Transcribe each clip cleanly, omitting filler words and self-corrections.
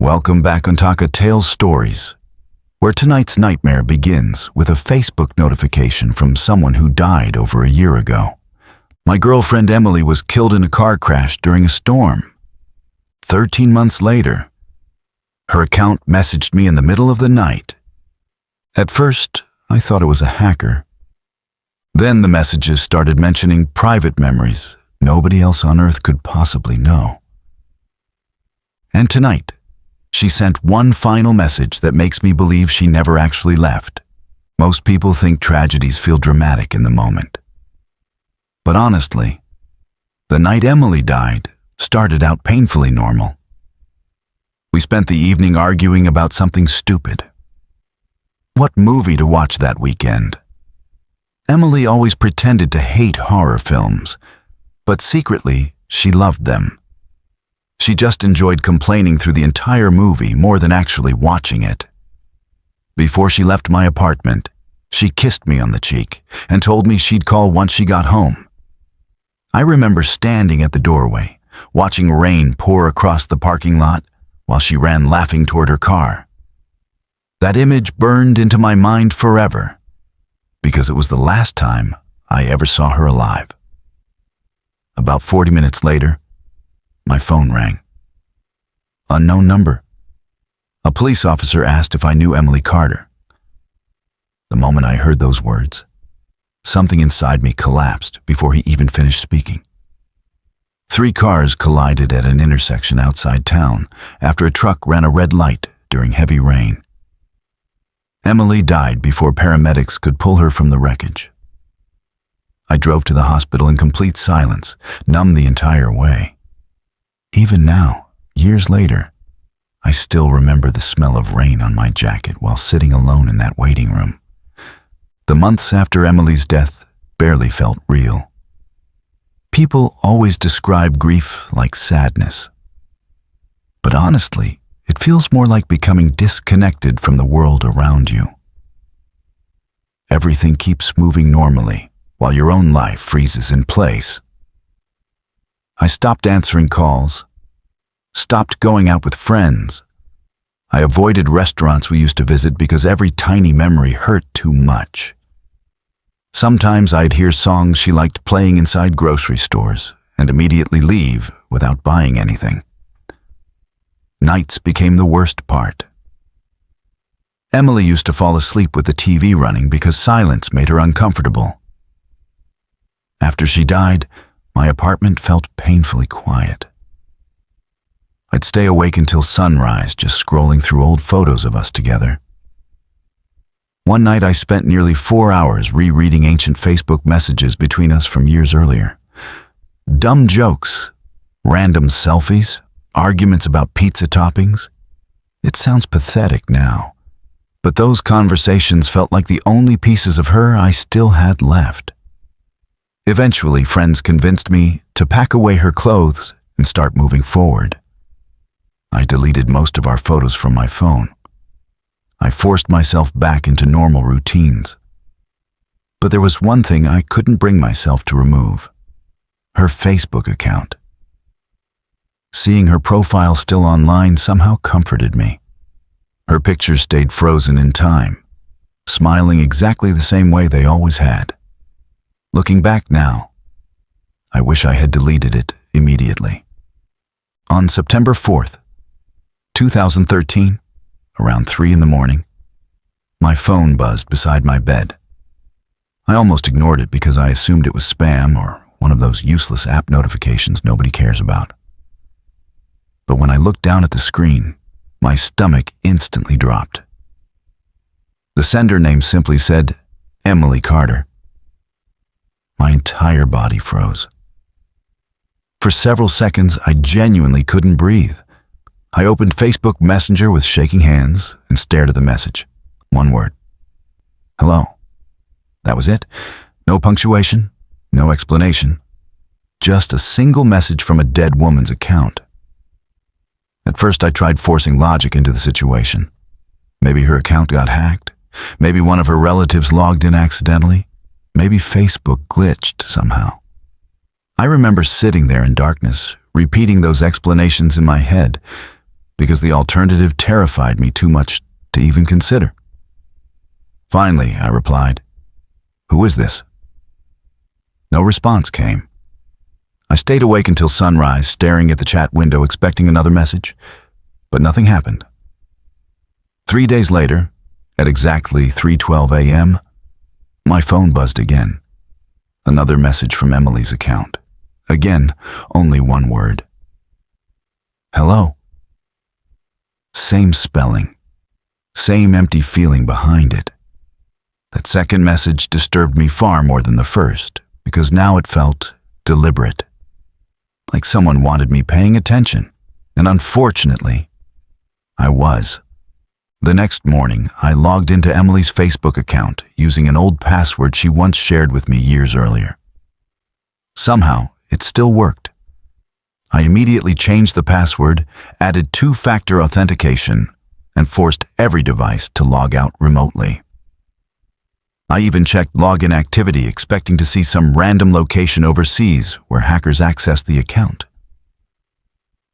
Welcome back on Taka Tales Stories, where tonight's nightmare begins with a Facebook notification from someone who died over a year ago. My girlfriend Emily was killed in a car crash during a storm. 13 months later, her account messaged me in the middle of the night. At first, I thought it was a hacker. Then the messages started mentioning private memories nobody else on Earth could possibly know. And tonight, she sent one final message that makes me believe she never actually left. Most people think tragedies feel dramatic in the moment. But honestly, the night Emily died started out painfully normal. We spent the evening arguing about something stupid. What movie to watch that weekend? Emily always pretended to hate horror films, but secretly she loved them. She just enjoyed complaining through the entire movie more than actually watching it. Before she left my apartment, she kissed me on the cheek and told me she'd call once she got home. I remember standing at the doorway, watching rain pour across the parking lot while she ran laughing toward her car. That image burned into my mind forever, because it was the last time I ever saw her alive. About 40 minutes later, my phone rang. Unknown number. A police officer asked if I knew Emily Carter. The moment I heard those words, something inside me collapsed before he even finished speaking. 3 cars collided at an intersection outside town after a truck ran a red light during heavy rain. Emily died before paramedics could pull her from the wreckage. I drove to the hospital in complete silence, numb the entire way. Even now, years later, I still remember the smell of rain on my jacket while sitting alone in that waiting room. The months after Emily's death barely felt real. People always describe grief like sadness. But honestly, it feels more like becoming disconnected from the world around you. Everything keeps moving normally, while your own life freezes in place. I stopped answering calls, stopped going out with friends. I avoided restaurants we used to visit because every tiny memory hurt too much. Sometimes I'd hear songs she liked playing inside grocery stores and immediately leave without buying anything. Nights became the worst part. Emily used to fall asleep with the TV running because silence made her uncomfortable. After she died, my apartment felt painfully quiet. I'd stay awake until sunrise, just scrolling through old photos of us together. One night I spent nearly 4 hours rereading ancient Facebook messages between us from years earlier. Dumb jokes, random selfies, arguments about pizza toppings. It sounds pathetic now, but those conversations felt like the only pieces of her I still had left. Eventually, friends convinced me to pack away her clothes and start moving forward. I deleted most of our photos from my phone. I forced myself back into normal routines. But there was one thing I couldn't bring myself to remove: her Facebook account. Seeing her profile still online somehow comforted me. Her pictures stayed frozen in time, smiling exactly the same way they always had. Looking back now, I wish I had deleted it immediately. On September 4th, 2013, around 3 in the morning, my phone buzzed beside my bed. I almost ignored it because I assumed it was spam or one of those useless app notifications nobody cares about. But when I looked down at the screen, my stomach instantly dropped. The sender name simply said, Emily Carter. My entire body froze. For several seconds, I genuinely couldn't breathe. I opened Facebook Messenger with shaking hands and stared at the message. One word. Hello. That was it. No punctuation, no explanation. Just a single message from a dead woman's account. At first, I tried forcing logic into the situation. Maybe her account got hacked. Maybe one of her relatives logged in accidentally. Maybe Facebook glitched somehow. I remember sitting there in darkness, repeating those explanations in my head, because the alternative terrified me too much to even consider. Finally, I replied, "Who is this?" No response came. I stayed awake until sunrise, staring at the chat window, expecting another message, but nothing happened. 3 days later, at exactly 3:12 a.m., my phone buzzed again. Another message from Emily's account. Again, only one word. "Hello." Same spelling, same empty feeling behind it. That second message disturbed me far more than the first, because now it felt deliberate, like someone wanted me paying attention, and unfortunately, I was. The next morning, I logged into Emily's Facebook account using an old password she once shared with me years earlier. Somehow, it still worked. I immediately changed the password, added two-factor authentication, and forced every device to log out remotely. I even checked login activity, expecting to see some random location overseas where hackers accessed the account.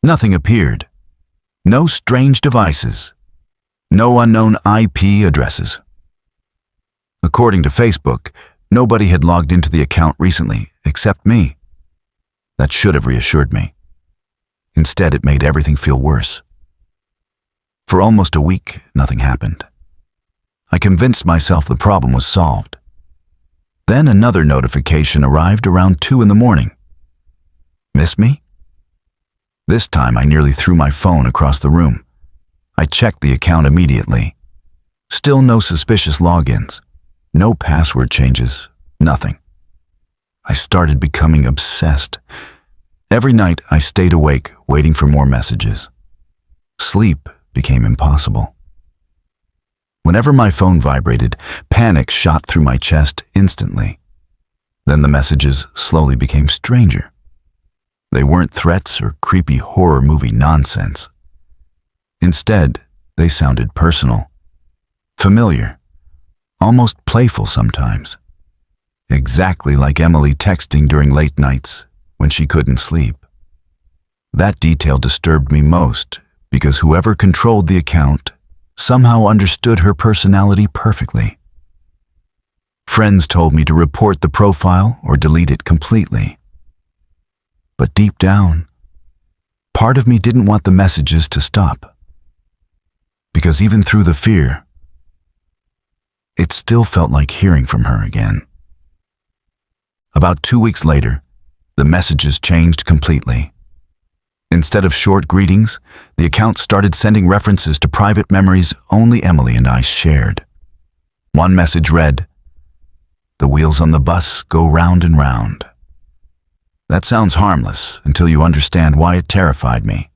Nothing appeared. No strange devices. No unknown IP addresses. According to Facebook, nobody had logged into the account recently, except me. That should have reassured me. Instead, it made everything feel worse. For almost a week, nothing happened. I convinced myself the problem was solved. Then another notification arrived around 2 in the morning. Miss me? This time I nearly threw my phone across the room. I checked the account immediately. Still no suspicious logins, no password changes, nothing. I started becoming obsessed. Every night I stayed awake, waiting for more messages. Sleep became impossible. Whenever my phone vibrated, panic shot through my chest instantly. Then the messages slowly became stranger. They weren't threats or creepy horror movie nonsense. Instead, they sounded personal, familiar, almost playful sometimes. Exactly like Emily texting during late nights when she couldn't sleep. That detail disturbed me most because whoever controlled the account somehow understood her personality perfectly. Friends told me to report the profile or delete it completely. But deep down, part of me didn't want the messages to stop. Because even through the fear, it still felt like hearing from her again. About 2 weeks later, the messages changed completely. Instead of short greetings, the account started sending references to private memories only Emily and I shared. One message read, "The wheels on the bus go round and round." That sounds harmless until you understand why it terrified me.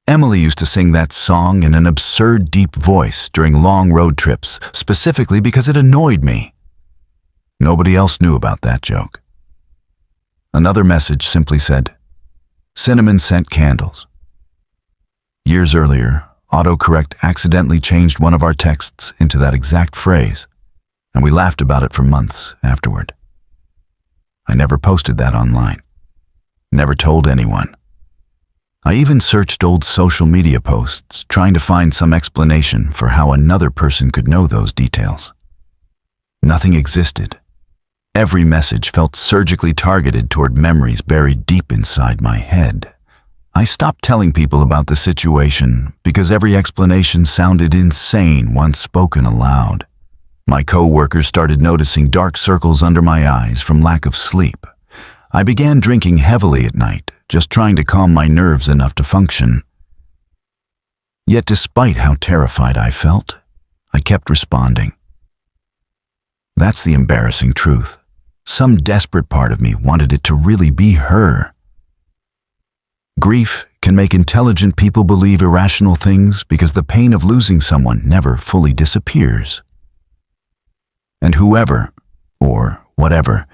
Emily used to sing that song in an absurd deep voice during long road trips, specifically because it annoyed me. Nobody else knew about that joke. Another message simply said, "Cinnamon scent candles." Years earlier, autocorrect accidentally changed one of our texts into that exact phrase, and we laughed about it for months afterward. I never posted that online, never told anyone. I even searched old social media posts, trying to find some explanation for how another person could know those details. Nothing existed. Every message felt surgically targeted toward memories buried deep inside my head. I stopped telling people about the situation because every explanation sounded insane once spoken aloud. My co-workers started noticing dark circles under my eyes from lack of sleep. I began drinking heavily at night, just trying to calm my nerves enough to function. Yet despite how terrified I felt, I kept responding. That's the embarrassing truth. Some desperate part of me wanted it to really be her. Grief can make intelligent people believe irrational things because the pain of losing someone never fully disappears. And whoever, or whatever,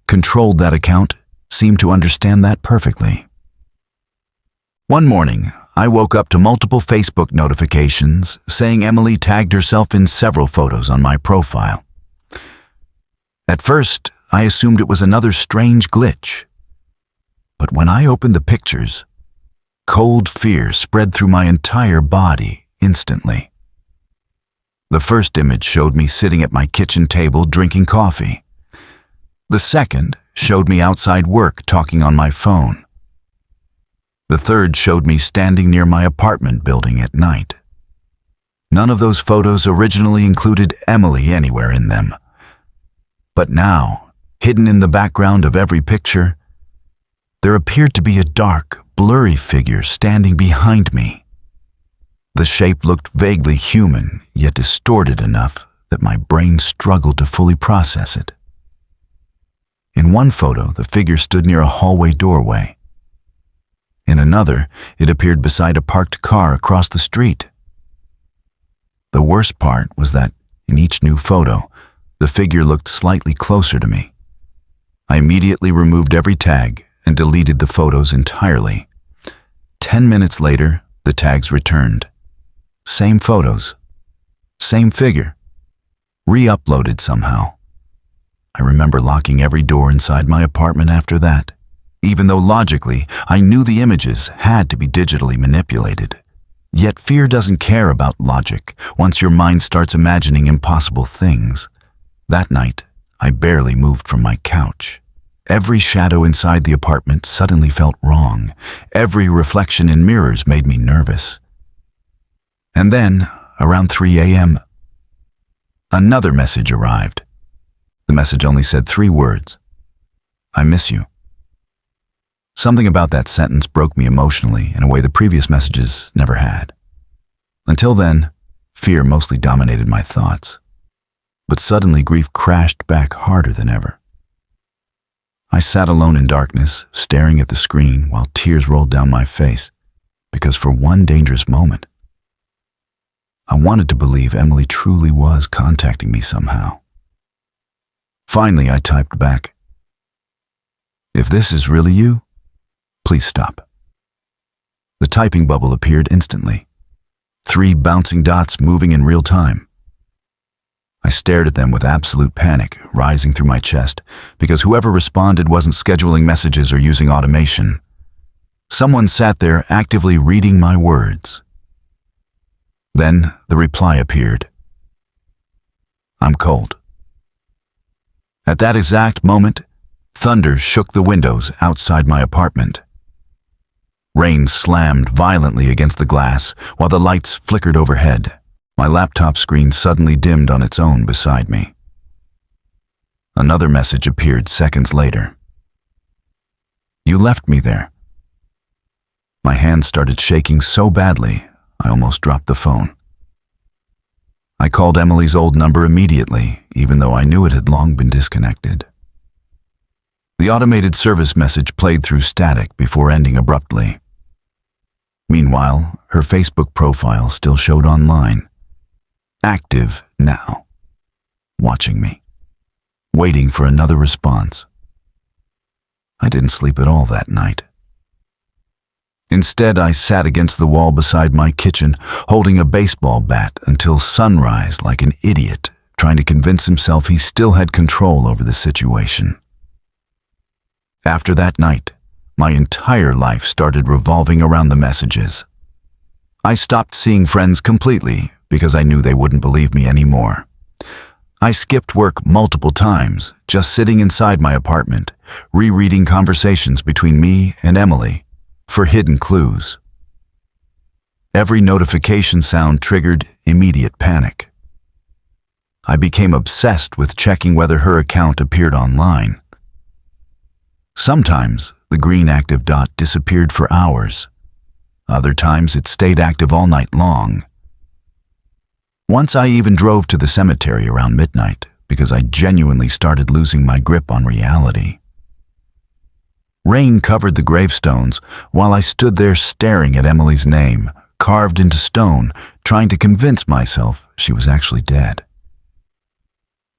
controlled that account seemed to understand that perfectly. One morning, I woke up to multiple Facebook notifications saying Emily tagged herself in several photos on my profile. At first, I assumed it was another strange glitch. But when I opened the pictures, Cold fear spread through my entire body instantly. The first image showed me sitting at my kitchen table drinking coffee. The second showed me outside work talking on my phone. The third showed me standing near my apartment building at night. None of those photos originally included Emily anywhere in them. But now, hidden in the background of every picture, there appeared to be a dark, blurry figure standing behind me. The shape looked vaguely human, yet distorted enough that my brain struggled to fully process it. In one photo, the figure stood near a hallway doorway. In another, it appeared beside a parked car across the street. The worst part was that, in each new photo, the figure looked slightly closer to me. I immediately removed every tag and deleted the photos entirely. 10 minutes later, the tags returned. Same photos. Same figure. Re-uploaded somehow. I remember locking every door inside my apartment after that, even though logically I knew the images had to be digitally manipulated. Yet fear doesn't care about logic once your mind starts imagining impossible things. That night, I barely moved from my couch. Every shadow inside the apartment suddenly felt wrong. Every reflection in mirrors made me nervous. And then, around 3 a.m., another message arrived. The message only said 3 words. I miss you. Something about that sentence broke me emotionally in a way the previous messages never had. Until then, fear mostly dominated my thoughts. But suddenly grief crashed back harder than ever. I sat alone in darkness, staring at the screen while tears rolled down my face, because for one dangerous moment, I wanted to believe Emily truly was contacting me somehow. Finally, I typed back, "If this is really you, please stop." The typing bubble appeared instantly, 3 bouncing dots moving in real time. I stared at them with absolute panic rising through my chest because whoever responded wasn't scheduling messages or using automation. Someone sat there actively reading my words. Then the reply appeared. I'm cold. At that exact moment, thunder shook the windows outside my apartment. Rain slammed violently against the glass while the lights flickered overhead. My laptop screen suddenly dimmed on its own beside me. Another message appeared seconds later. You left me there. My hand started shaking so badly, I almost dropped the phone. I called Emily's old number immediately, even though I knew it had long been disconnected. The automated service message played through static before ending abruptly. Meanwhile, her Facebook profile still showed online. Active now. Watching me. Waiting for another response. I didn't sleep at all that night. Instead, I sat against the wall beside my kitchen, holding a baseball bat until sunrise like an idiot, trying to convince himself he still had control over the situation. After that night, my entire life started revolving around the messages. I stopped seeing friends completely because I knew they wouldn't believe me anymore. I skipped work multiple times, just sitting inside my apartment, rereading conversations between me and Emily for hidden clues. Every notification sound triggered immediate panic. I became obsessed with checking whether her account appeared online. Sometimes the green active dot disappeared for hours. Other times it stayed active all night long. Once I even drove to the cemetery around midnight because I genuinely started losing my grip on reality. Rain covered the gravestones while I stood there staring at Emily's name, carved into stone, trying to convince myself she was actually dead.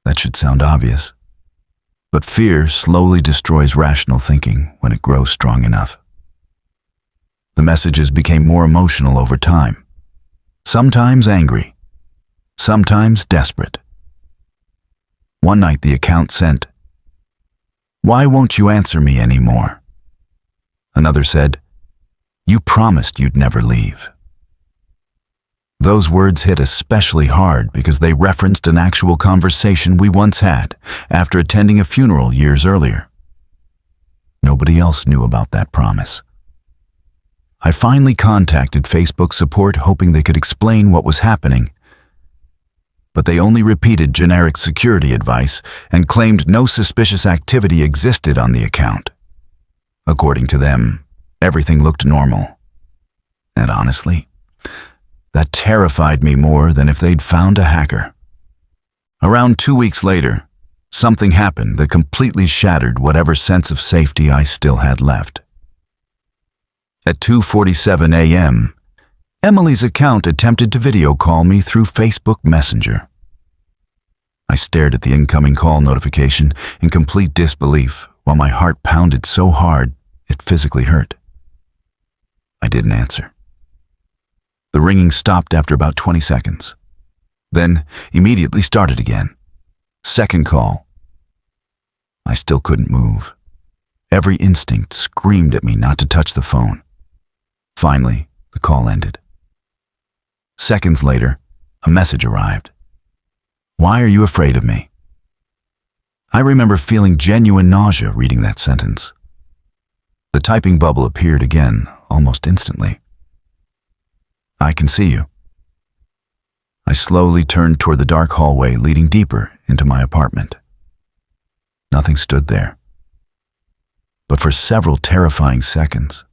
That should sound obvious. But fear slowly destroys rational thinking when it grows strong enough. The messages became more emotional over time. Sometimes angry. Sometimes desperate. One night the account sent, "Why won't you answer me anymore?" Another said, You promised you'd never leave." Those words hit especially hard because they referenced an actual conversation we once had after attending a funeral years earlier. Nobody else knew about that promise. I finally contacted Facebook support hoping they could explain what was happening, but they only repeated generic security advice and claimed no suspicious activity existed on the account. According to them, everything looked normal. And honestly, that terrified me more than if they'd found a hacker. Around 2 weeks later, something happened that completely shattered whatever sense of safety I still had left. At 2:47 a.m., Emily's account attempted to video call me through Facebook Messenger. I stared at the incoming call notification in complete disbelief while my heart pounded so hard it physically hurt. I didn't answer. The ringing stopped after about 20 seconds, then immediately started again. Second call. I still couldn't move. Every instinct screamed at me not to touch the phone. Finally, the call ended. Seconds later, a message arrived. "Why are you afraid of me?" I remember feeling genuine nausea reading that sentence. The typing bubble appeared again, almost instantly. "I can see you." I slowly turned toward the dark hallway leading deeper into my apartment. Nothing stood there. But for several terrifying seconds,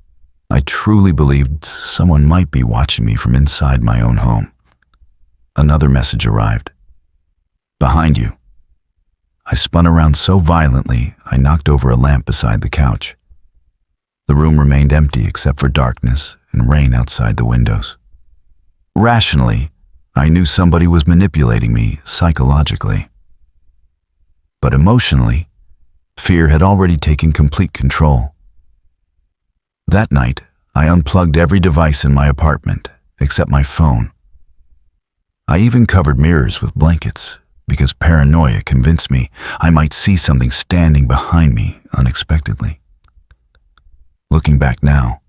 I truly believed someone might be watching me from inside my own home. Another message arrived. "Behind you." I spun around so violently, I knocked over a lamp beside the couch. The room remained empty except for darkness and rain outside the windows. Rationally, I knew somebody was manipulating me psychologically. But emotionally, fear had already taken complete control. That night, I unplugged every device in my apartment except my phone. I even covered mirrors with blankets because paranoia convinced me I might see something standing behind me unexpectedly. Looking back now,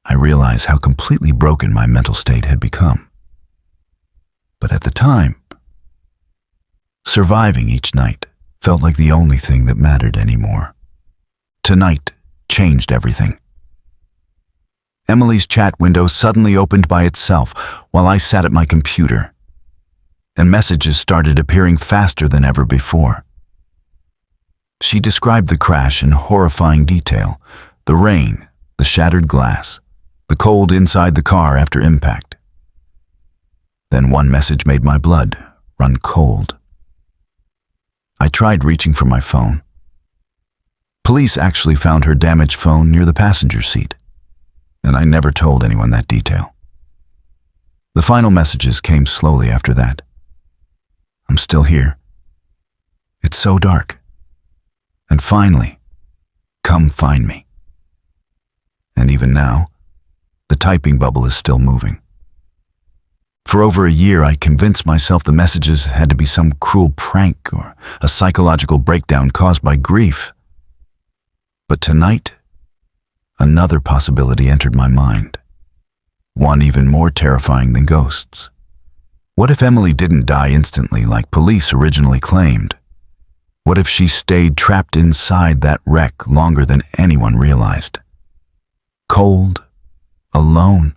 I realize how completely broken my mental state had become. But at the time, surviving each night felt like the only thing that mattered anymore. Tonight changed everything. Emily's chat window suddenly opened by itself while I sat at my computer, and messages started appearing faster than ever before. She described the crash in horrifying detail: the rain, the shattered glass, the cold inside the car after impact. Then one message made my blood run cold. I tried reaching for my phone. Police actually found her damaged phone near the passenger seat, and I never told anyone that detail. The final messages came slowly after that. "I'm still here. It's so dark. And finally, come find me." And even now, the typing bubble is still moving. For over a year, I convinced myself the messages had to be some cruel prank or a psychological breakdown caused by grief. But tonight, another possibility entered my mind. One even more terrifying than ghosts. What if Emily didn't die instantly like police originally claimed? What if she stayed trapped inside that wreck longer than anyone realized? Cold, alone,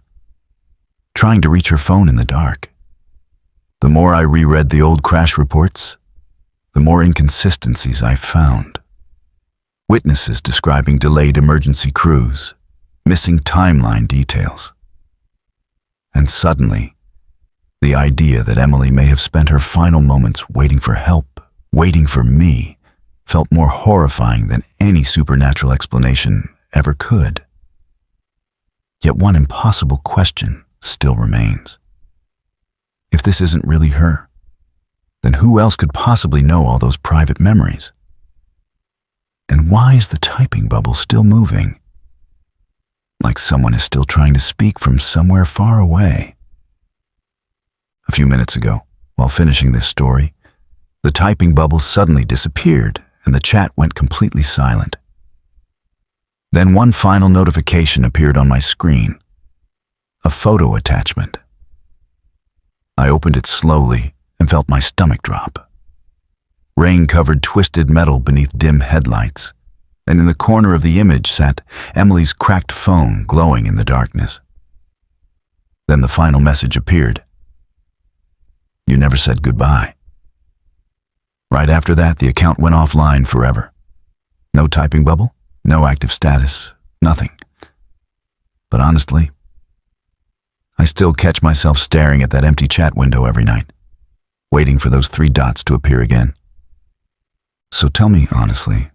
trying to reach her phone in the dark. The more I reread the old crash reports, the more inconsistencies I found. Witnesses describing delayed emergency crews, missing timeline details. And suddenly, the idea that Emily may have spent her final moments waiting for help, waiting for me, felt more horrifying than any supernatural explanation ever could. Yet one impossible question still remains. If this isn't really her, then who else could possibly know all those private memories? And why is the typing bubble still moving? Like someone is still trying to speak from somewhere far away. A few minutes ago, while finishing this story, the typing bubble suddenly disappeared and the chat went completely silent. Then one final notification appeared on my screen. A photo attachment. I opened it slowly and felt my stomach drop. Rain-covered twisted metal beneath dim headlights, and in the corner of the image sat Emily's cracked phone glowing in the darkness. Then the final message appeared. You never said goodbye. Right after that, the account went offline forever. No typing bubble, no active status, nothing. But honestly, I still catch myself staring at that empty chat window every night, waiting for those 3 dots to appear again. So tell me honestly,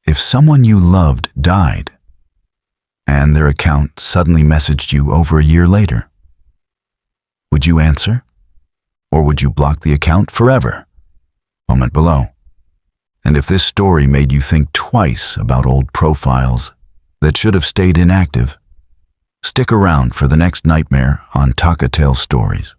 if someone you loved died, and their account suddenly messaged you over a year later, would you answer? Or would you block the account forever? Comment below. And if this story made you think twice about old profiles that should have stayed inactive, stick around for the next nightmare on Taka Tales Stories.